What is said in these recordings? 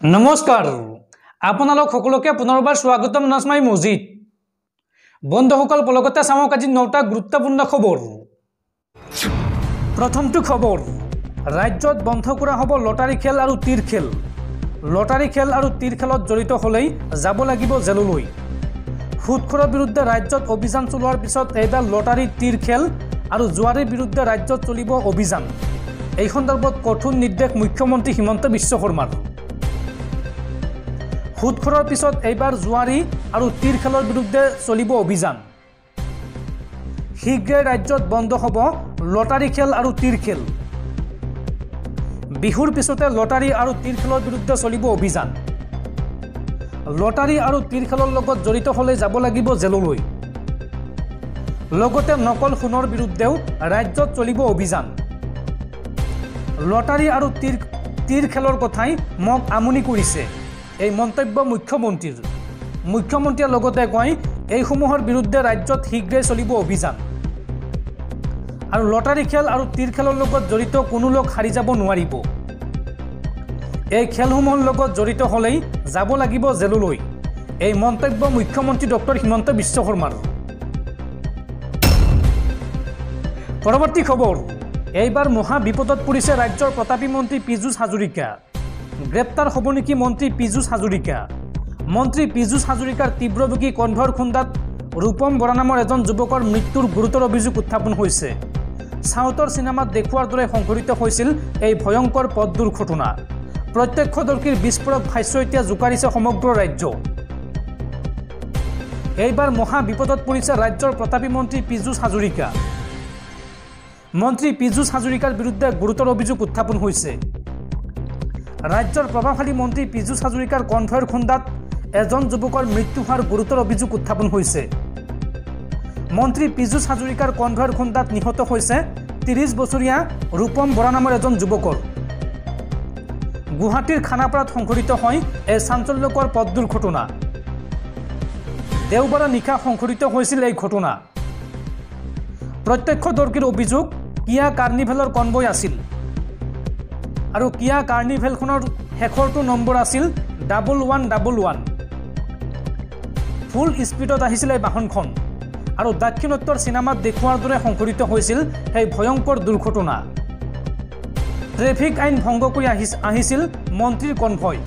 নমস্কাৰ আপোনালোক সকলোকে পুনৰবাৰ স্বাগতম নাজমাই মজিদ বন্ধুসকল পলকতে চাওক আজি 9টা গুৰুত্বপূৰ্ণ খবৰ প্ৰথমটো খবৰ ৰাজ্যত বন্ধ কৰা হ'ব লটাৰী খেল আৰু তীৰ খেল লটাৰী খেল আৰু তীৰ খেলত জড়িত হ'লেই যাব লাগিব জেললৈ সুদখোৰৰ বিৰুদ্ধে ৰাজ্যত অভিযান চলোৱাৰ পিছত এইবাৰ লটাৰী তীৰ খেল আৰু জুৱাৰীৰ বিৰুদ্ধে ৰাজ্যত চলিব অভিযান এই সন্দৰ্ভত কঠোৰ নিৰ্দেশ মুখ্যমন্ত্ৰী হিমন্ত বিশ্ব শৰ্মাৰ সুদখোৰৰ পিছত এইবাৰ জুৱাৰী আৰু তীৰ খেলৰ বিৰুদ্ধে চলিব অভিযান শীঘ্ৰে ৰাজ্যত বন্ধ হ'ব লটাৰী খেল আৰু তীৰ খেল বিহুৰ পিছতে লটাৰী আৰু তীৰ খেলৰ বিৰুদ্ধে চলিব অভিযান লটাৰী আৰু তীৰ খেলৰ লগত জড়িত হ'লে যাব লাগিব জেললৈ লগতে নকল সোণৰ বিৰুদ্ধেও ৰাজ্যত চলিব অভিযান লটাৰী আৰু তীৰ খেলৰ কথাই মোক আমনি কৰিছে এই মন্তব্য মুখ্যমন্ত্ৰীয়ে লগতে কয় এইসমূহৰ বিৰুদ্ধে ৰাজ্যত শীঘ্ৰে চলিব অভিযান আৰু লটাৰী খেল আৰু তীৰ খেলৰ লগত জড়িত কোনো লোক হাৰি যাব নোৱাৰিব এই খেলসমূহৰ লগত জড়িত হ'লেই যাব লাগিব জেললৈ এই মন্তব্য মুখ্যমন্ত্ৰী ডক্টৰ হিমন্ত বিশ্ব শৰ্মাৰ পৰৱৰ্তী খবৰ এইবাৰ মহা বিপদত পৰিছে ৰাজ্যৰ প্ৰতাপী মন্ত্ৰী পীযুষ হাজৰিকা গ্ৰেপ্তাৰ হ'ব নেকি মন্ত্ৰী পীযুষ হাজৰিকা মন্ত্ৰী পীযুষ হাজৰিকাৰ তীব্ৰবেগী কণ্ঠৰ খুন্দাত ৰূপম বৰা নামৰ এজন যুৱকৰ মৃত্যুৰ গুৰুতৰ অভিযোগ উত্থাপন হৈছে সাউথৰ চিনেমাত দেখুৱাৰ দৰে সংঘটিত হৈছিল এই ভয়ংকৰ পথ দুৰ্ঘটনা প্ৰত্যক্ষদৰ্শীৰ বিস্ফোৰক ভাষ্য এতিয়া জোকাৰিছে সমগ্ৰ ৰাজ্য এইবাৰ মহা বিপদত পৰিছে ৰাজ্যৰ প্ৰতাপী মন্ত্ৰী পীযুষ হাজৰিকা মন্ত্ৰী পীযুষ হাজৰিকাৰ বিৰুদ্ধে গুৰুতৰ অভিযোগ উত্থাপন হৈছে ৰাজ্যৰ প্ৰভাৱশালী মন্ত্ৰী পীযুষ হাজৰিকাৰ কণ্ঠৰ খুন্দাত এজন যুৱকৰ মৃত্যু হোৱাৰ গুৰুতৰ অভিযোগ উত্থাপন হৈছে মন্ত্ৰী পীযুষ হাজৰিকাৰ কণ্ঠৰ খুন্দাত নিহত হৈছে 30 বছৰীয়া ৰূপম বৰা নামৰ এজন যুৱকৰ গুৱাহাটীৰ খানাপাৰাত সংঘটিত হয় এই চাঞ্চল্যকৰ পথ দুৰ্ঘটনা দেওবাৰে নিশা সংঘটিত হৈছিল এই ঘটনা প্ৰত্যক্ষদৰ্শীৰ অভিযোগ কিয়া কাৰ্নিভেলৰ কনভয় আছিল আৰু কিয়া কাৰ্নিভেলখনৰ শেষৰটো নম্বৰ আছিল 1111 ফুল স্পীডত আহিছিল এই বাহনখন আৰু দাক্ষিণাত্যৰ চিনেমাত দেখুৱাৰ দৰে সংঘটিত হৈছিল এই ভয়ংকৰ দুৰ্ঘটনা ট্ৰেফিক আইন ভংগ কৰি আহিছিল মন্ত্ৰীৰ কনভয়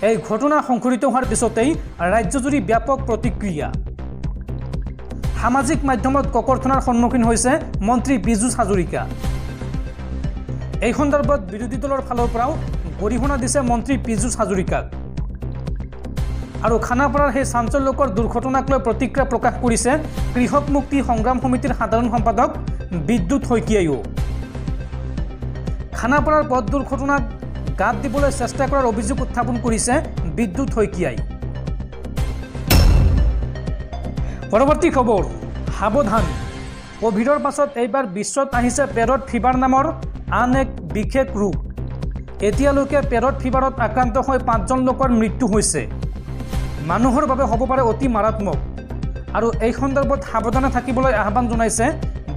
এই ঘটনা সংঘটিত হোৱাৰ পিছতেই ৰাজ্যজুৰি ব্যাপক প্ৰতিক্ৰিয়া সামাজিক মাধ্যমত ককৰ্থনাৰ সন্মুখীন হৈছে মন্ত্ৰী পীযুষ হাজৰিকা এই সন্দৰ্ভত বিৰোধী দলৰ ফালৰ পৰাও গৰিহণা দিছে মন্ত্ৰী পীযুষ হাজৰিকাক আৰু খানাপাৰাৰ সেই চাঞ্চল্যকৰ দুৰ্ঘটনাক লৈ প্ৰতিক্ৰিয়া প্ৰকাশ কৰিছে কৃষক মুক্তি সংগ্ৰাম সমিতিৰ সাধাৰণ সম্পাদক বিদ্যুৎ শইকীয়াইও খানাপাৰাৰ পথ দুৰ্ঘটনাক গাত দিবলৈ চেষ্টা কৰাৰ অভিযোগ উত্থাপন কৰিছে বিদ্যুৎ শইকীয়াই পৰৱৰ্তী খবৰ সাৱধান কোভিডৰ পাছত এইবাৰ বিশ্বত আহিছে পেৰট ফিভাৰ নামৰ আন এক বিশেষ ৰোগ এতিয়ালৈকে পেৰট ফিভাৰত আক্ৰান্ত হৈ 5জন লোকৰ মৃত্যু হৈছে মানুহৰ বাবে হ'ব পাৰে অতি মাৰাত্মক আৰু এই সন্দৰ্ভত সাৱধানে থাকিবলৈ আহ্বান জনাইছে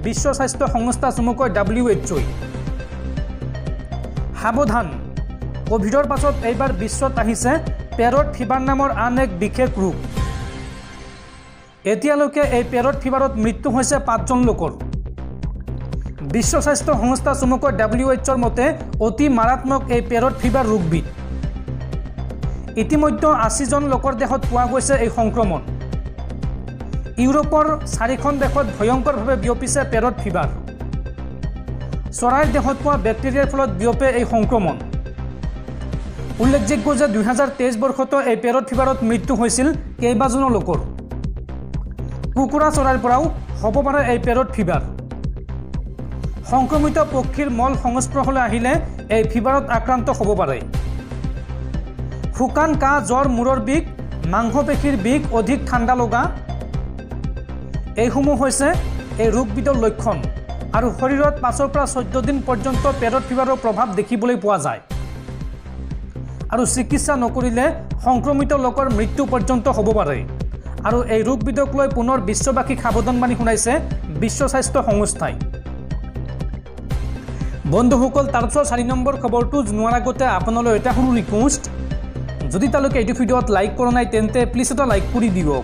বিশ্ব স্বাস্থ্য সংস্থা চমুকৈ WHO সাৱধান কোভিডৰ পাছত এইবাৰ বিশ্বত আহিছে পেৰট ফিভাৰ নামৰ আন এক বিশেষ ৰোগ এতিয়ালৈকে এই পেৰট ফিভাৰত মৃত্যু হৈছে 5জন লোকৰ বিশ্ব স্বাস্থ্য সংস্থা চমুকৈ WHOৰ মতে অতি মাৰাত্মক এই পেৰট ফিভাৰ ৰোগবিধ ইতিমধ্যে 80জন লোকৰ দেহত পোৱা গৈছে এই সংক্ৰমণ ইউৰোপৰ 4খন দেশত ভয়ংকৰভাৱে বিয়পিছে পেৰট ফিভাৰ চৰাইৰ দেহত পোৱা বেক্টেৰিয়াৰ ফলত বিয়পে এই সংক্ৰমণ উল্লেখযোগ্য যে 2023 বৰ্ষতো এই পেৰট ফিভাৰত মৃত্যু হৈছিল কেইবাজনো লোকৰ কুকুৰা চৰাইৰ পৰাও হ'ব পাৰে এই পেৰট ফিভাৰ সংক্ৰমিত পক্ষীৰ মল সংস্পৰ্শলৈ আহিলে এই ফিভাৰত আক্ৰান্ত হ'ব পাৰে শুকান কাহ জ্বৰ মূৰৰ বিষ মাংসপেশীৰ বিষ অধিক ঠাণ্ডা লগা এইসমূহ হৈছে এই ৰোগবিধৰ লক্ষণ আৰু শৰীৰত 5 পৰা 14 দিন পৰ্যন্ত পেৰট ফিভাৰৰ প্ৰভাৱ দেখিবলৈ পোৱা যায় আৰু চিকিৎসা নকৰিলে সংক্ৰমিত লোকৰ মৃত্যু পৰ্যন্ত হ'ব পাৰে আৰু এই ৰোগবিধক লৈ পুনৰ বিশ্ববাসীক সাৱধানবাণী শুনাইছে বিশ্ব স্বাস্থ্য সংস্থাই বন্ধুসকল তাৰপিছত 4 নম্বৰ খবৰটো জনোৱাৰ আগতে আপোনালৈ এটা সৰু ৰিকুৱেষ্ট, যদি তালৈকে এইটো ভিডিঅ'ত লাইক কৰা নাই তেন্তে প্লিজ এটা লাইক কৰি দিয়ক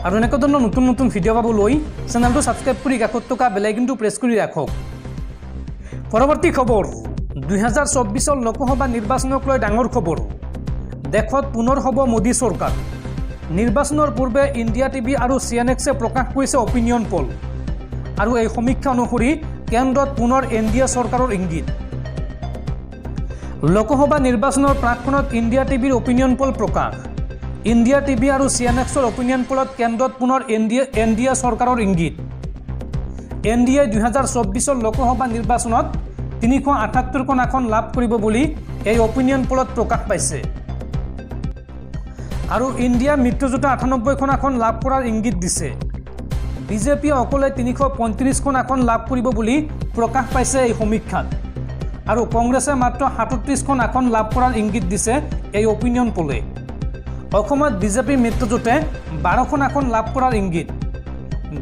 আৰু এনেকুৱা ধৰণৰ নতুন নতুন ভিডিঅ' পাবলৈ চেনেলটো ছাবস্ক্ৰাইব কৰি কাষত থকা বেল আইকনটো প্ৰেছ কৰি ৰাখক। পৰৱৰ্তী খবৰ, 2024 লোকসভা নিৰ্বাচনক লৈ ডাঙৰ খবৰ। দেশত পুনৰ হ'ব মোদী চৰকাৰ। নিৰ্বাচনৰ পূৰ্বে ইণ্ডিয়া টিভি আৰু CNXে প্ৰকাশ কৰিছে অপিনিয়ন পল আৰু এই সমীক্ষা অনুসৰি কেন্দ্ৰত পুনৰ NDA চৰকাৰৰ ইংগিত। লোকসভা নিৰ্বাচনৰ প্ৰাকক্ষণত ইণ্ডিয়া টিভিৰ অপিনিয়ন পল প্ৰকাশ। ইণ্ডিয়া টিভি আৰু CNXৰ অপিনিয়ন পলত কেন্দ্ৰত পুনৰ NDA চৰকাৰৰ ইংগিত। NDA 2024 লোকসভা নিৰ্বাচনত 378খন আসন লাভ কৰিব বুলি এই অপিনিয়ন পলত প্ৰকাশ পাইছে আৰু ইণ্ডিয়া মিত্ৰজোঁটে 98খন আসন লাভ কৰাৰ ইংগিত দিছে। বিজেপিয়ে অকলে 335খন আসন লাভ কৰিব বুলি প্ৰকাশ পাইছে এই সমীক্ষাত আৰু কংগ্ৰেছে মাত্ৰ 37খন আসন লাভ কৰাৰ ইংগিত দিছে এই অপিনিয়ন পলে। অসমত বিজেপি মিত্ৰজোঁটে 12খন আসন লাভ কৰাৰ ইংগিত।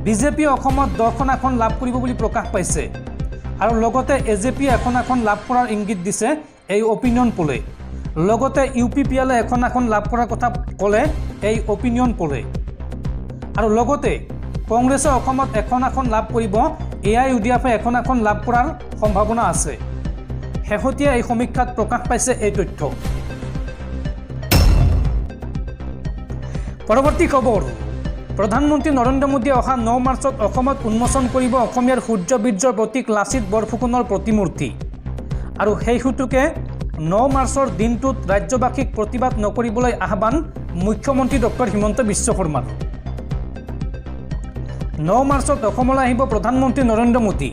বিজেপিয়ে অসমত 10খন আসন লাভ কৰিব বুলি প্ৰকাশ পাইছে আৰু লগতে AJPয়ে এখন আসন লাভ কৰাৰ ইংগিত দিছে এই অপিনিয়ন পলে। লগতে UPPLে এখন আসন লাভ কৰাৰ কথা ক'লে এই অপিনিয়ন পলে আৰু লগতে কংগ্ৰেছে অসমত এখন আসন লাভ কৰিব, AIUDFে এখন আসন লাভ কৰাৰ সম্ভাৱনা আছে। শেহতীয়া এই সমীক্ষাত প্ৰকাশ পাইছে এই তথ্য। পৰৱৰ্তী খবৰ, প্ৰধানমন্ত্ৰী নৰেন্দ্ৰ মোদীয়ে অহা 9 মাৰ্চত অসমত উন্মোচন কৰিব অসমীয়াৰ সূৰ্যবীৰ্যৰ প্ৰতীক লাচিত বৰফুকনৰ প্ৰতিমূৰ্তি আৰু সেই হেতুকে 9 মাৰ্চৰ দিনটোত ৰাজ্যবাসীক প্ৰতিবাদ নকৰিবলৈ আহ্বান মুখ্যমন্ত্ৰী ডক্টৰ হিমন্ত বিশ্ব শৰ্মাৰ। 9 মাৰ্চত অসমলৈ আহিব প্ৰধানমন্ত্ৰী নৰেন্দ্ৰ মোদী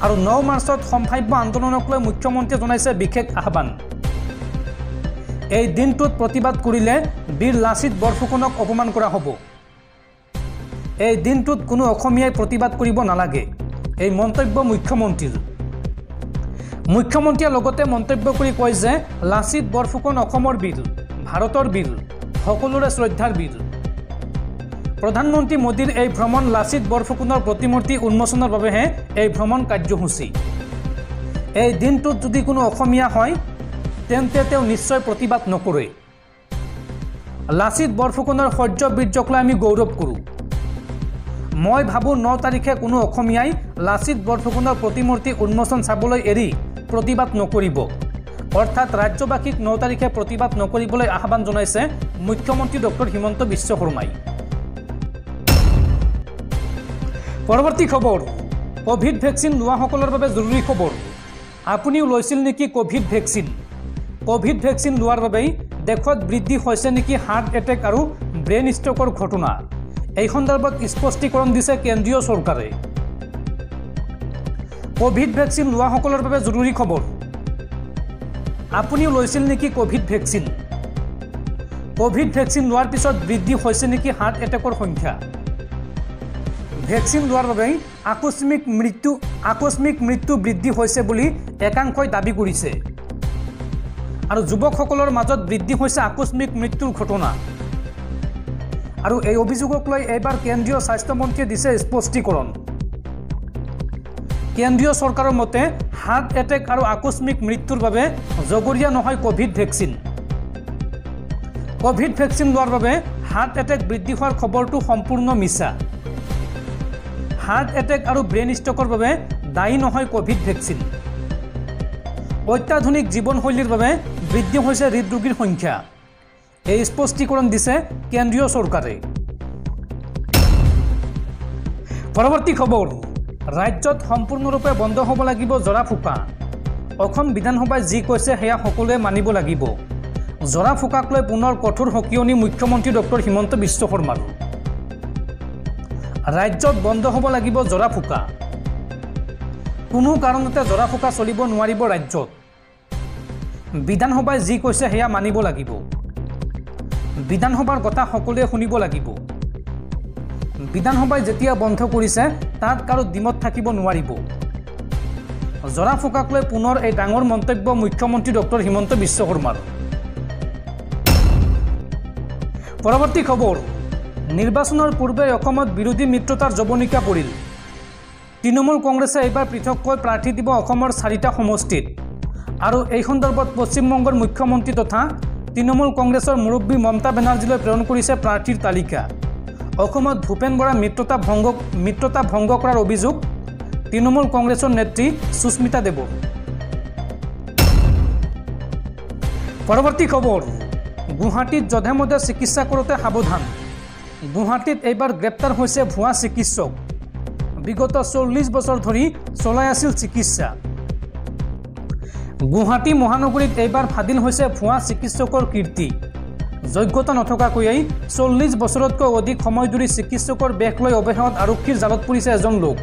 আৰু 9 মাৰ্চত সম্ভাৱ্য আন্দোলনক লৈ মুখ্যমন্ত্ৰীয়ে জনাইছে বিশেষ আহ্বান। এই দিনটোত প্ৰতিবাদ কৰিলে বীৰ লাচিত বৰফুকনক অপমান কৰা হ'ব। এই দিনটোত কোনো অসমীয়াই প্ৰতিবাদ কৰিব নালাগে, এই মন্তব্য মুখ্যমন্ত্ৰীৰ। মুখ্যমন্ত্ৰীয়ে লগতে মন্তব্য কৰি কয় যে লাচিত বৰফুকন অসমৰ বীৰ, ভাৰতৰ বীৰ, সকলোৰে শ্ৰদ্ধাৰ বীৰ। প্ৰধানমন্ত্ৰী মোদীৰ এই ভ্ৰমণ লাচিত বৰফুকনৰ প্ৰতিমূৰ্তি উন্মোচনৰ বাবেহে এই ভ্ৰমণ কাৰ্যসূচী। এই দিনটোত যদি কোনো অসমীয়া হয় তেন্তে তেওঁ নিশ্চয় প্ৰতিবাদ নকৰে। লাচিত বৰফুকনৰ শৌৰ্যবীৰ্যক লৈ আমি গৌৰৱ কৰোঁ। মই ভাবোঁ 9 তাৰিখে কোনো অসমীয়াই লাচিত বৰফুকনৰ প্ৰতিমূৰ্তি উন্মোচন চাবলৈ এৰি প্ৰতিবাদ নকৰিব। অৰ্থাৎ ৰাজ্যবাসীক 9 তাৰিখে প্ৰতিবাদ নকৰিবলৈ আহ্বান জনাইছে মুখ্যমন্ত্ৰী ডক্টৰ হিমন্ত বিশ্ব শৰ্মাই। পৰৱৰ্তী খবৰ, কোভিড ভেকচিন লোৱাসকলৰ বাবে জৰুৰী খবৰ। আপুনিও লৈছিল নেকি কোভিড ভেকচিন? কোভিড ভেকচিন লোৱাৰ বাবেই দেশত বৃদ্ধি হৈছে নেকি হাৰ্ট এটেক আৰু ব্ৰেইন ষ্ট্ৰকৰ ঘটনা? এই সন্দৰ্ভত স্পষ্টীকৰণ দিছে কেন্দ্ৰীয় চৰকাৰে। কোভিড ভেকচিন লোৱাসকলৰ বাবে জৰুৰী খবৰ। আপুনিও লৈছিল নেকি কোভিড ভেকচিন? কোভিড ভেকচিন লোৱাৰ পিছত বৃদ্ধি হৈছে নেকি হাৰ্ট এটেকৰ সংখ্যা? ভেকচিন লোৱাৰ বাবেই আকস্মিক মৃত্যু বৃদ্ধি হৈছে বুলি একাংশই দাবী কৰিছে আৰু যুৱকসকলৰ মাজত বৃদ্ধি হৈছে আকস্মিক মৃত্যুৰ ঘটনা আৰু এই অভিযোগক লৈ এইবাৰ কেন্দ্ৰীয় স্বাস্থ্যমন্ত্ৰীয়ে দিছে স্পষ্টীকৰণ। কেন্দ্ৰীয় চৰকাৰৰ মতে হাৰ্ট এটেক আৰু আকস্মিক মৃত্যুৰ বাবে জগৰীয়া নহয় কোভিড ভেকচিন। কোভিড ভেকচিন লোৱাৰ বাবে হাৰ্ট এটেক বৃদ্ধি হোৱাৰ খবৰটো সম্পূৰ্ণ মিছা। হাৰ্ট এটেক আৰু ব্ৰেইন ষ্ট্ৰকৰ বাবে দায়ী নহয় কোভিড ভেকচিন। অত্যাধুনিক জীৱনশৈলীৰ বাবে বৃদ্ধি হৈছে হৃদৰোগীৰ সংখ্যা। এই স্পষ্টীকৰণ দিছে কেন্দ্ৰীয় চৰকাৰে। পৰৱৰ্তী খবৰ, ৰাজ্যত সম্পূৰ্ণৰূপে বন্ধ হ'ব লাগিব জৰা ফুকা। অসম বিধানসভাই যি কৈছে সেয়া সকলোৱে মানিব লাগিব। জৰা ফুকাক লৈ পুনৰ কঠোৰ সকিয়নি মুখ্যমন্ত্ৰী ডক্টৰ হিমন্ত বিশ্ব শৰ্মাৰ। ৰাজ্যত বন্ধ হ'ব লাগিব জৰা ফুকা। কোনো কাৰণতে জৰা ফুকা চলিব নোৱাৰিব ৰাজ্যত। বিধানসভাই যি কৈছে সেয়া মানিব লাগিব। বিধানসভাৰ কথা সকলোৱে শুনিব লাগিব। বিধানসভাই যেতিয়া বন্ধ কৰিছে তাত কাৰো ডিমত থাকিব নোৱাৰিব। জৰা ফুকাক লৈ পুনৰ এই ডাঙৰ মন্তব্য মুখ্যমন্ত্ৰী ডক্টৰ হিমন্ত বিশ্ব শৰ্মাৰ। পৰৱৰ্তী খবৰ, নিৰ্বাচনৰ পূৰ্বে অসমত বিৰোধী মিত্ৰতাৰ জবনিকা পৰিল। তৃণমূল কংগ্ৰেছে এইবাৰ পৃথককৈ প্ৰাৰ্থী দিব অসমৰ 4টা সমষ্টিত আৰু এই সন্দৰ্ভত পশ্চিমবংগৰ মুখ্যমন্ত্ৰী তথা তৃণমূল কংগ্ৰেছৰ মুৰব্বী মমতা বেনাৰ্জীলৈ প্ৰেৰণ কৰিছে প্ৰাৰ্থীৰ তালিকা। অসমত ভূপেন বৰা মিত্ৰতা ভংগ কৰাৰ অভিযোগ তৃণমূল কংগ্ৰেছৰ নেত্ৰী সুস্মিতা দেৱৰ। পৰৱৰ্তী খবৰ, গুৱাহাটীত যধে মধে চিকিৎসা কৰোঁতে সাৱধান। গুৱাহাটীত এইবাৰ গ্ৰেপ্তাৰ হৈছে ভুৱা চিকিৎসক। বিগত 40 বছৰ ধৰি চলাই আছিল চিকিৎসা। গুৱাহাটী মহানগৰীত এইবাৰ ফাদিল হৈছে ভুৱা চিকিৎসকৰ কীৰ্তি। যোগ্যতা নথকাকৈয়ে 40 বছৰতকৈ অধিক সময় ধৰি চিকিৎসকৰ বেশ লৈ অৱশেষত আৰক্ষীৰ জালত পৰিছে এজন লোক।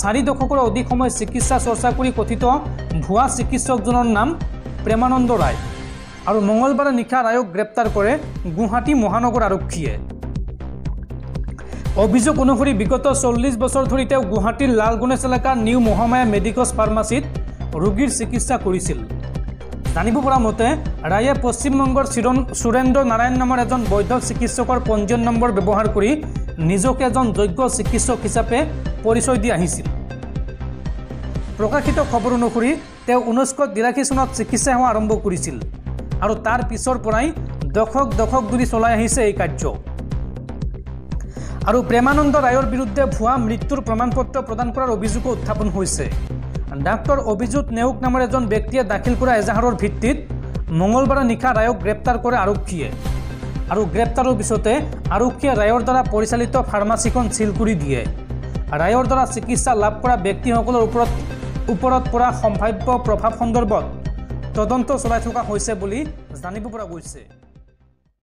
4 দশকৰ অধিক সময় চিকিৎসা চৰ্চা কৰি কথিত ভুৱা চিকিৎসকজনৰ নাম প্ৰেমানন্দ ৰায় আৰু মঙলবাৰে নিশা ৰায়ক গ্ৰেপ্তাৰ কৰে গুৱাহাটী মহানগৰ আৰক্ষীয়ে। অভিযোগ অনুসৰি বিগত 40 বছৰ ধৰি তেওঁ গুৱাহাটীৰ লাল গণেশ এলেকাৰ নিউ মহামায়া মেডিকছ ফাৰ্মাচীত ৰোগীৰ চিকিৎসা কৰিছিল। জানিব পৰা মতে ৰায়ে পশ্চিমবংগৰ সুৰেন্দ্ৰ নাৰায়ণ নামৰ এজন বৈধ চিকিৎসকৰ পঞ্জীয়ন নম্বৰ ব্যৱহাৰ কৰি নিজকে এজন যোগ্য চিকিৎসক হিচাপে পৰিচয় দি আহিছিল। প্ৰকাশিত খবৰ অনুসৰি তেওঁ 1983 চনত চিকিৎসা সেৱা আৰম্ভ কৰিছিল আৰু তাৰ পিছৰ পৰাই দশক ধৰি চলাই আহিছে এই কাৰ্য। আৰু প্ৰেমানন্দ ৰায়ৰ বিৰুদ্ধে ভুৱা মৃত্যুৰ প্ৰমাণপত্ৰ প্ৰদান কৰাৰ অভিযোগো উত্থাপন হৈছে। ডাক্তৰ অভিজিত নেওগ নামৰ এজন ব্যক্তিয়ে দাখিল কৰা এজাহাৰৰ ভিত্তিত মঙলবাৰে নিশা ৰায়ক গ্ৰেপ্তাৰ কৰে আৰক্ষীয়ে আৰু গ্ৰেপ্তাৰৰ পিছতে আৰক্ষীয়ে ৰায়ৰ দ্বাৰা পৰিচালিত ফাৰ্মাচীখন চিল কৰি দিয়ে। ৰায়ৰ দ্বাৰা চিকিৎসা লাভ কৰা ব্যক্তিসকলৰ ওপৰত পৰা সম্ভাৱ্য প্ৰভাৱ সন্দৰ্ভত তদন্ত চলাই থকা হৈছে বুলি জানিব পৰা গৈছে।